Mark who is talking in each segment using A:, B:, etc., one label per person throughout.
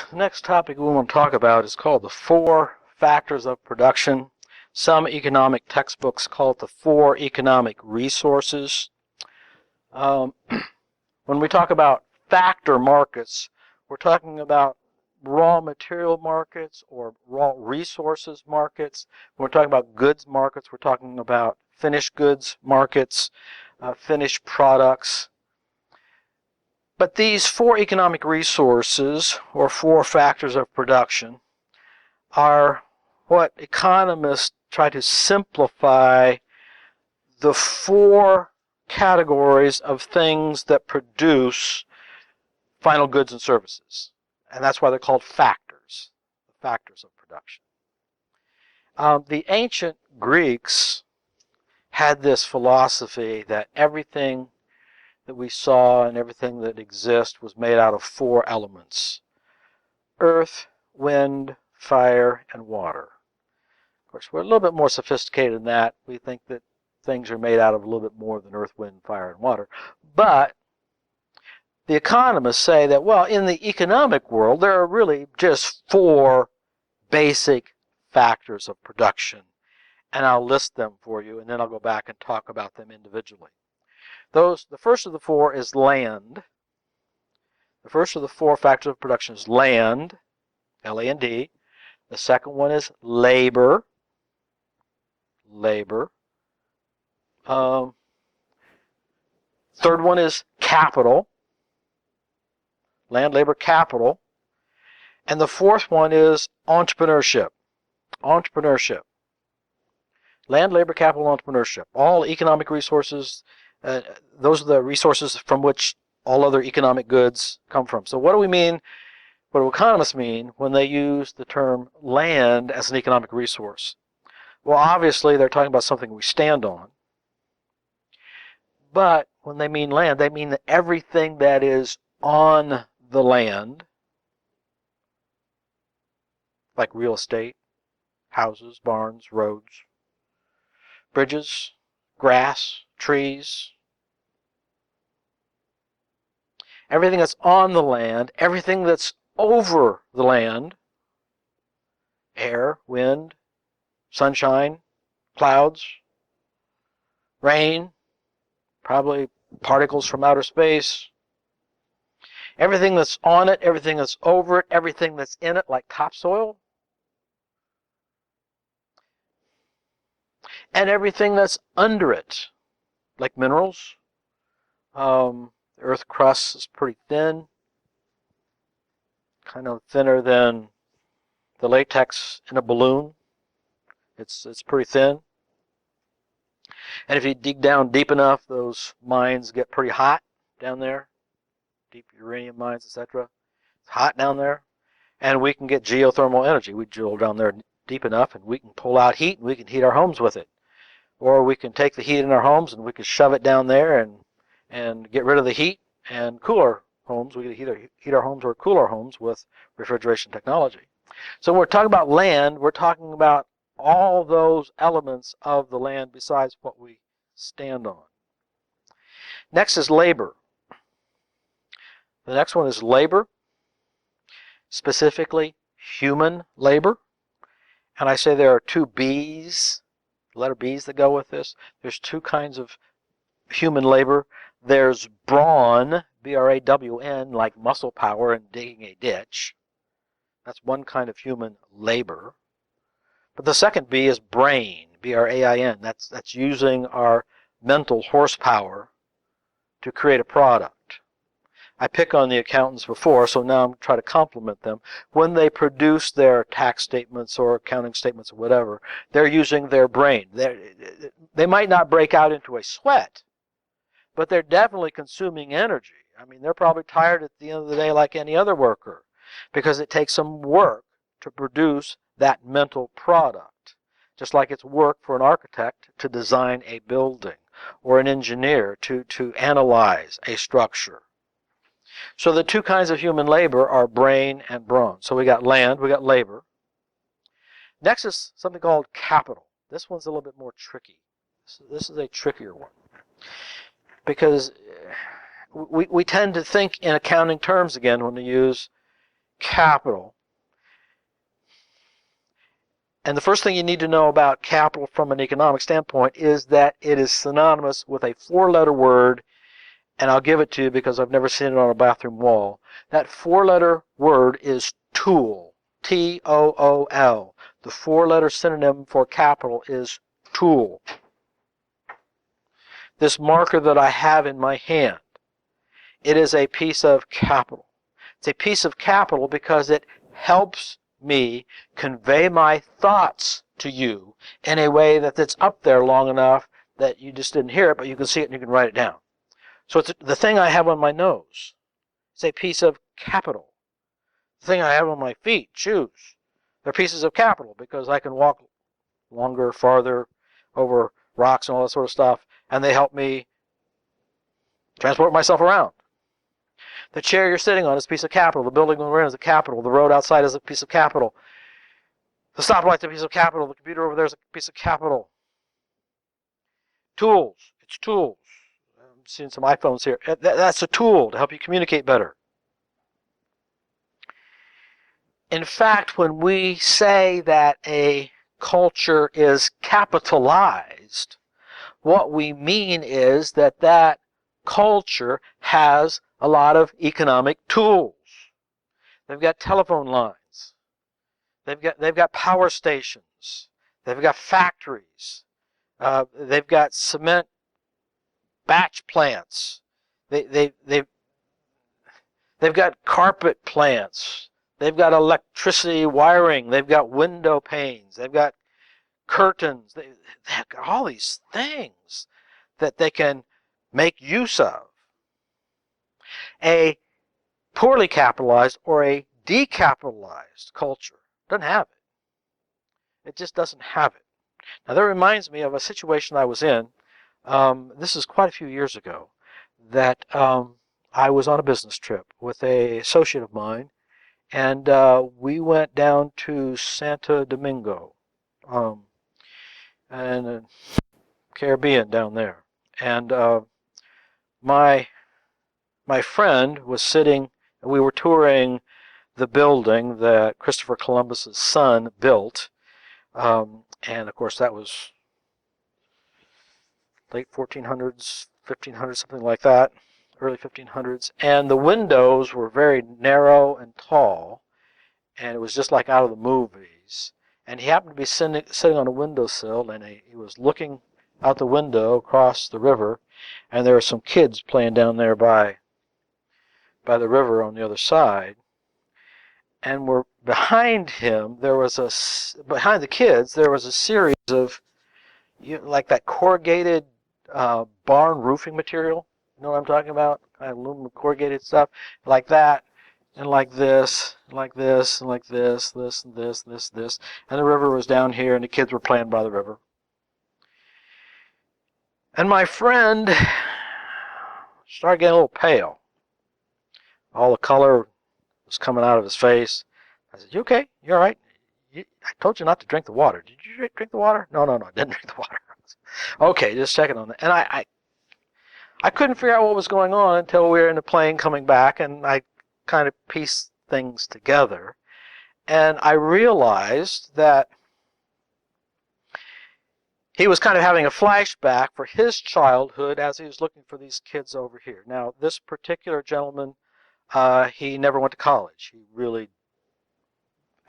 A: The next topic we want to talk about is called the four factors of production. Some economic textbooks call it the four economic resources. When we talk about factor markets, we're talking about raw material markets or raw resources markets. When we're talking about goods markets, we're talking about finished goods markets, finished products. But these four economic resources, or four factors of production, are what economists try to simplify the four categories of things that produce final goods and services. And that's why they're called factors, the factors of production. The ancient Greeks had this philosophy that everything that we saw and everything that exists was made out of four elements: earth, wind, fire, and water. Of course, we're a little bit more sophisticated than that. We think that things are made out of a little bit more than earth, wind, fire, and water. But the economists say that, well, in the economic world, there are really just four basic factors of production. And I'll list them for you, and then I'll go back and talk about them individually. The first of the four is land. The first of the four factors of production is land, L-A-N-D. The second one is labor. Third one is capital. Land, labor, capital. And the fourth one is entrepreneurship. Land, labor, capital, entrepreneurship. All economic resources, those are the resources from which all other economic goods come from. So what do we mean, what do economists mean when they use the term land as an economic resource? Well, obviously they're talking about something we stand on. But when they mean land, they mean that everything that is on the land, like real estate, houses, barns, roads, bridges, grass, trees, everything that's on the land, everything that's over the land, air, wind, sunshine, clouds, rain, probably particles from outer space, everything that's on it, everything that's over it, everything that's in it, like topsoil, and everything that's under it, like minerals. The earth crust is pretty thin, kind of thinner than the latex in a balloon. It's pretty thin. And if you dig down deep enough, those mines get pretty hot down there. Deep uranium mines, etc. It's hot down there. And we can get geothermal energy. We drill down there deep enough and we can pull out heat and we can heat our homes with it. Or we can take the heat in our homes and we can shove it down there and get rid of the heat and cool our homes. We can either heat our homes or cool our homes with refrigeration technology. So when we're talking about land, we're talking about all those elements of the land besides what we stand on. Next is labor. The next one is labor, specifically human labor. And I say there are two B's, letter B's that go with this. There's two kinds of human labor. There's brawn, B-R-A-W-N, like muscle power and digging a ditch. That's one kind of human labor. But the second B is brain, B-R-A-I-N. That's using our mental horsepower to create a product. I pick on the accountants before, so now I'm trying to compliment them. When they produce their tax statements or accounting statements or whatever, they're using their brain. They might not break out into a sweat, but they're definitely consuming energy. I mean, they're probably tired at the end of the day like any other worker, because it takes some work to produce that mental product. Just like it's work for an architect to design a building or an engineer to analyze a structure. So the two kinds of human labor are brain and brawn. So we got land, we got labor. Next is something called capital. This one's a little bit more tricky. This is a trickier one, because we tend to think in accounting terms again when we use capital. And the first thing you need to know about capital from an economic standpoint is that it is synonymous with a four-letter word, and I'll give it to you because I've never seen it on a bathroom wall. That four-letter word is tool, T-O-O-L. The four-letter synonym for capital is tool. This marker that I have in my hand, it is a piece of capital. It's a piece of capital because it helps me convey my thoughts to you in a way that's up there long enough that you just didn't hear it, but you can see it and you can write it down. So it's the thing I have on my nose. It's a piece of capital. The thing I have on my feet, shoes, they're pieces of capital because I can walk longer, farther, over rocks and all that sort of stuff, and they help me transport myself around. The chair you're sitting on is a piece of capital. The building we're in is a capital. The road outside is a piece of capital. The stoplight's a piece of capital. The computer over there is a piece of capital. Tools. It's tools. I'm seeing some iPhones here. That's a tool to help you communicate better. In fact, when we say that a culture is capitalized, what we mean is that that culture has a lot of economic tools. They've got telephone lines. They've got power stations. They've got factories. They've got cement batch plants. They've got carpet plants. They've got electricity wiring. They've got window panes. They've got curtains. They've got all these things that they can make use of. A poorly capitalized or a decapitalized culture doesn't have it. It just doesn't have it. Now, that reminds me of a situation I was in. This is quite a few years ago, that I was on a business trip with an associate of mine, and we went down to Santo Domingo, and Caribbean down there. And my friend was sitting, we were touring the building that Christopher Columbus's son built, and of course that was late 1400s, 1500s, something like that, early 1500s, and the windows were very narrow and tall, and it was just like out of the movies. And he happened to be sitting on a windowsill, and he was looking out the window across the river, and there were some kids playing down there by the river on the other side. And behind him, behind the kids, there was a series of, like that corrugated barn roofing material. You know what I'm talking about? Kind of aluminum corrugated stuff, like that, and like this, and like this, and like this, this, and this, this. And the river was down here, and the kids were playing by the river. And my friend started getting a little pale. All the color was coming out of his face. I said, "You okay? You all right? I told you not to drink the water. Did you drink the water?" No, I didn't drink the water. Okay, just checking on that. And I couldn't figure out what was going on until we were in the plane coming back, and I kind of pieced things together. And I realized that he was kind of having a flashback for his childhood as he was looking for these kids over here. Now, this particular gentleman, he never went to college.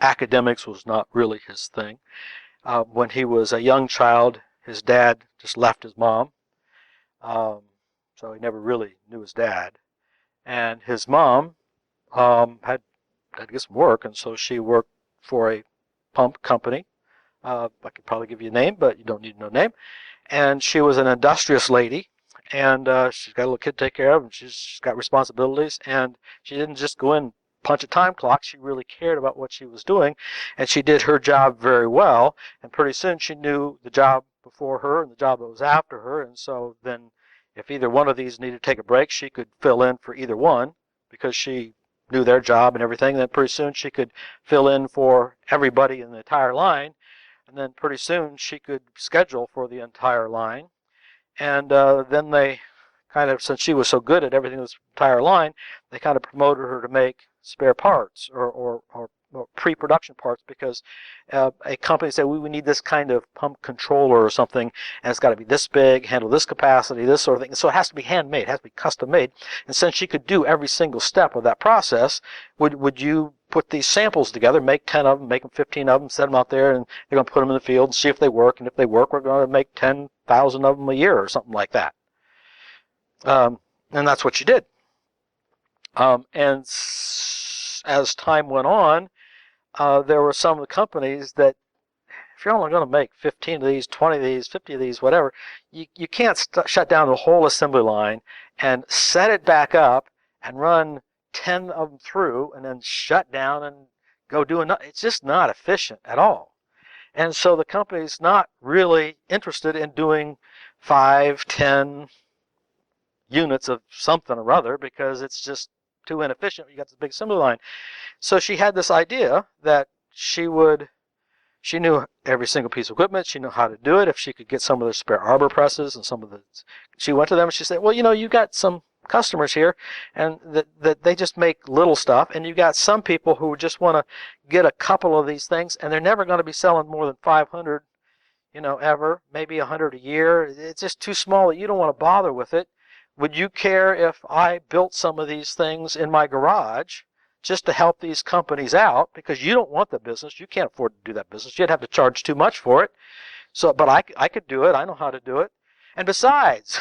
A: Academics was not really his thing. When he was a young child, his dad just left his mom. So he never really knew his dad. And his mom had to get some work, and so she worked for a pump company. I could probably give you a name, but you don't need to know a name. And she was an industrious lady, and she's got a little kid to take care of, and she's got responsibilities, and she didn't just go in, punch a time clock. She really cared about what she was doing, and she did her job very well, and pretty soon she knew the job before her and the job that was after her, and so then if either one of these needed to take a break, she could fill in for either one because she knew their job and everything. Then pretty soon she could fill in for everybody in the entire line, and then pretty soon she could schedule for the entire line. And then they kind of, since she was so good at everything in this entire line, they kind of promoted her to make spare parts or pre-production parts, because a company said, we need this kind of pump controller or something, and it's got to be this big, handle this capacity, this sort of thing. So it has to be handmade, it has to be custom made. And since she could do every single step of that process, would you put these samples together, make 10 of them, make them 15 of them, set them out there, and they're going to put them in the field and see if they work. And if they work, we're going to make 10,000 of them a year or something like that. And that's what she did. And as time went on, there were some of the companies that, if you're only going to make 15 of these, 20 of these, 50 of these, whatever, you can't shut down the whole assembly line and set it back up and run 10 of them through and then shut down and go do another. It's just not efficient at all. And so the company's not really interested in doing 5, 10 units of something or other, because it's just too inefficient. You got this big assembly line. So she had this idea that she knew every single piece of equipment. She knew how to do it. If she could get some of the spare arbor presses and she went to them and she said, well, you got some customers here, and that they just make little stuff, and you got some people who just want to get a couple of these things, and they're never going to be selling more than 500, ever, maybe 100 a year. It's just too small that you don't want to bother with it. Would you care if I built some of these things in my garage just to help these companies out? Because you don't want the business. You can't afford to do that business. You'd have to charge too much for it. So, but I could do it. I know how to do it. And besides,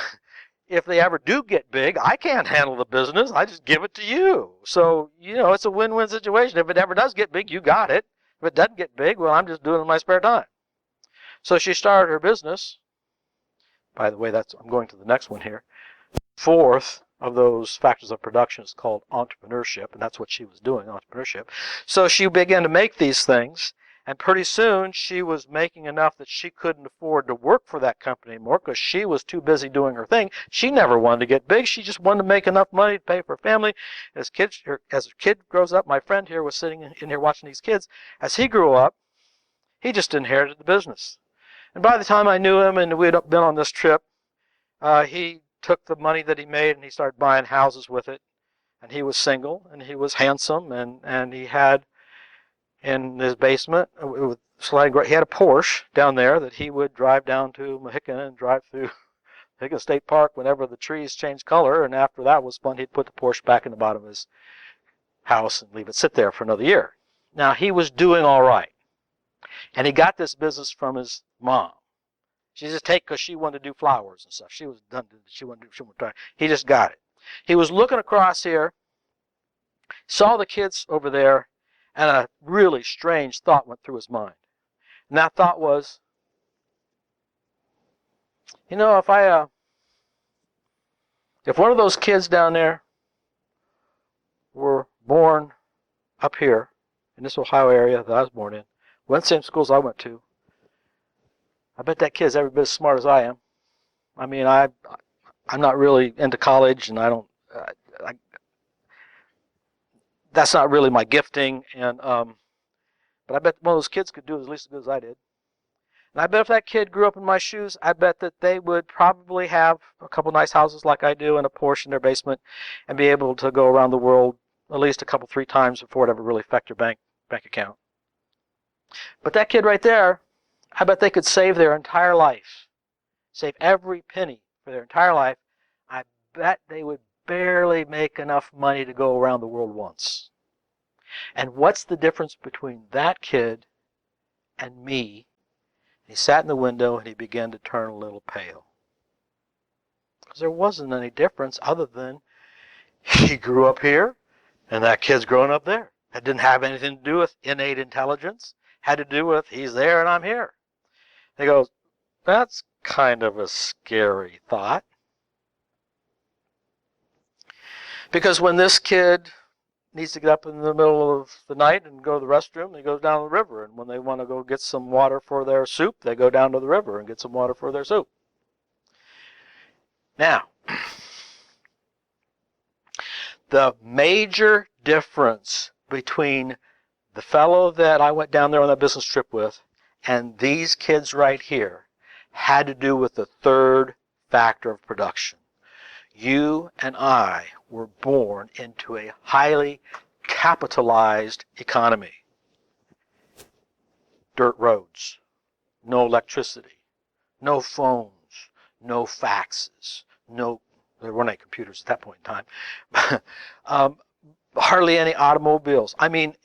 A: if they ever do get big, I can't handle the business. I just give it to you. So, it's a win-win situation. If it ever does get big, you got it. If it doesn't get big, well, I'm just doing it in my spare time. So she started her business. By the way, I'm going to the next one here. Fourth of those factors of production is called entrepreneurship, and that's what she was doing, entrepreneurship. So she began to make these things, and pretty soon she was making enough that she couldn't afford to work for that company anymore because she was too busy doing her thing. She never wanted to get big. She just wanted to make enough money to pay for her family. As a kid grows up, my friend here was sitting in here watching these kids. As he grew up, he just inherited the business. And by the time I knew him and we'd been on this trip, he took the money that he made and he started buying houses with it. And he was single and he was handsome, and he had in his basement, he had a Porsche down there that he would drive down to Mohican and drive through Mohican State Park whenever the trees changed color. And after that was fun, he'd put the Porsche back in the bottom of his house and leave it sit there for another year. Now, he was doing all right. And he got this business from his mom. She just because she wanted to do flowers and stuff. She was done. She wanted to try. He just got it. He was looking across here, saw the kids over there, and a really strange thought went through his mind. And that thought was, if one of those kids down there were born up here in this Ohio area that I was born in, went the same schools I went to, I bet that kid's every bit as smart as I am. I mean, I'm not really into college, and I don't. That's not really my gifting, and but I bet one of those kids could do at least as good as I did. And I bet if that kid grew up in my shoes, I bet that they would probably have a couple nice houses like I do and a Porsche in their basement, and be able to go around the world at least 3 times before it ever really affect their bank account. But that kid right there, I bet they could save their entire life, save every penny for their entire life. I bet they would barely make enough money to go around the world once. And what's the difference between that kid and me? He sat in the window and he began to turn a little pale. Because there wasn't any difference other than he grew up here and that kid's growing up there. It didn't have anything to do with innate intelligence. Had to do with he's there and I'm here. He goes, that's kind of a scary thought. Because when this kid needs to get up in the middle of the night and go to the restroom, he goes down to the river. And when they want to go get some water for their soup, they go down to the river and get some water for their soup. Now, the major difference between the fellow that I went down there on that business trip with and these kids right here had to do with the third factor of production. You and I were born into a highly capitalized economy. Dirt roads, no electricity, no phones, no faxes, there weren't any computers at that point in time, hardly any automobiles. I mean,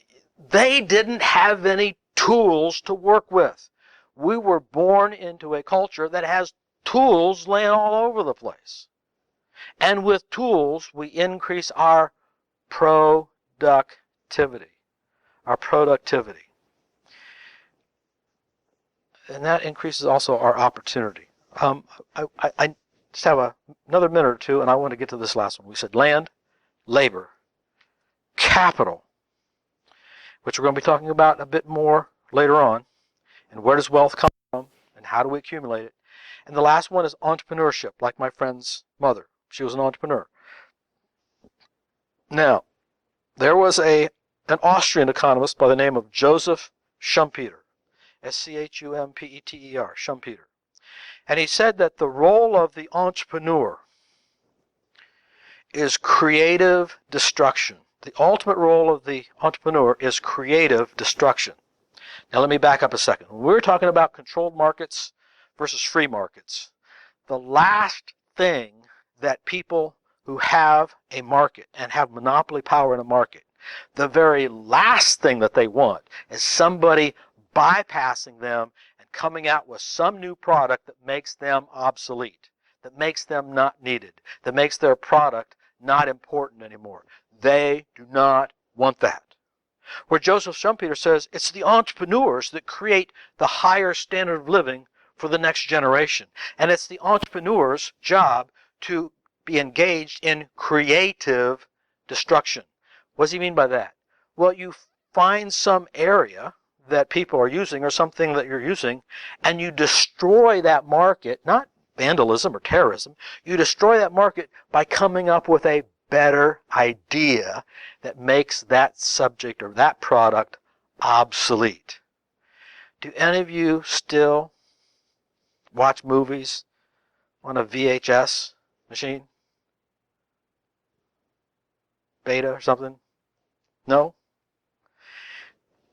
A: they didn't have any tools to work with. We were born into a culture that has tools laying all over the place. And with tools, we increase our productivity. Our productivity. And that increases also our opportunity. I just have another minute or two, and I want to get to this last one. We said land, labor, capital, which we're going to be talking about a bit more later on, and where does wealth come from, and how do we accumulate it. And the last one is entrepreneurship, like my friend's mother. She was an entrepreneur. Now, there was an Austrian economist by the name of Joseph Schumpeter, Schumpeter, Schumpeter. And he said that the role of the entrepreneur is creative destruction. The ultimate role of the entrepreneur is creative destruction. Now let me back up a second. When we were talking about controlled markets versus free markets, the last thing that people who have a market and have monopoly power in a market, the very last thing that they want is somebody bypassing them and coming out with some new product that makes them obsolete, that makes them not needed, that makes their product not important anymore. They do not want that. Where Joseph Schumpeter says it's the entrepreneurs that create the higher standard of living for the next generation. And it's the entrepreneur's job to be engaged in creative destruction. What does he mean by that? Well, you find some area that people are using or something that you're using, and you destroy that market, not vandalism or terrorism, you destroy that market by coming up with a better idea that makes that subject or that product obsolete. Do any of you still watch movies on a VHS machine? Beta or something? No?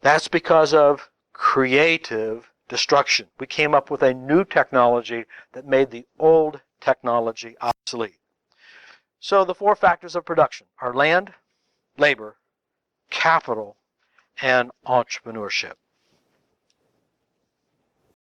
A: That's because of creative destruction. We came up with a new technology that made the old technology obsolete. So the four factors of production are land, labor, capital, and entrepreneurship.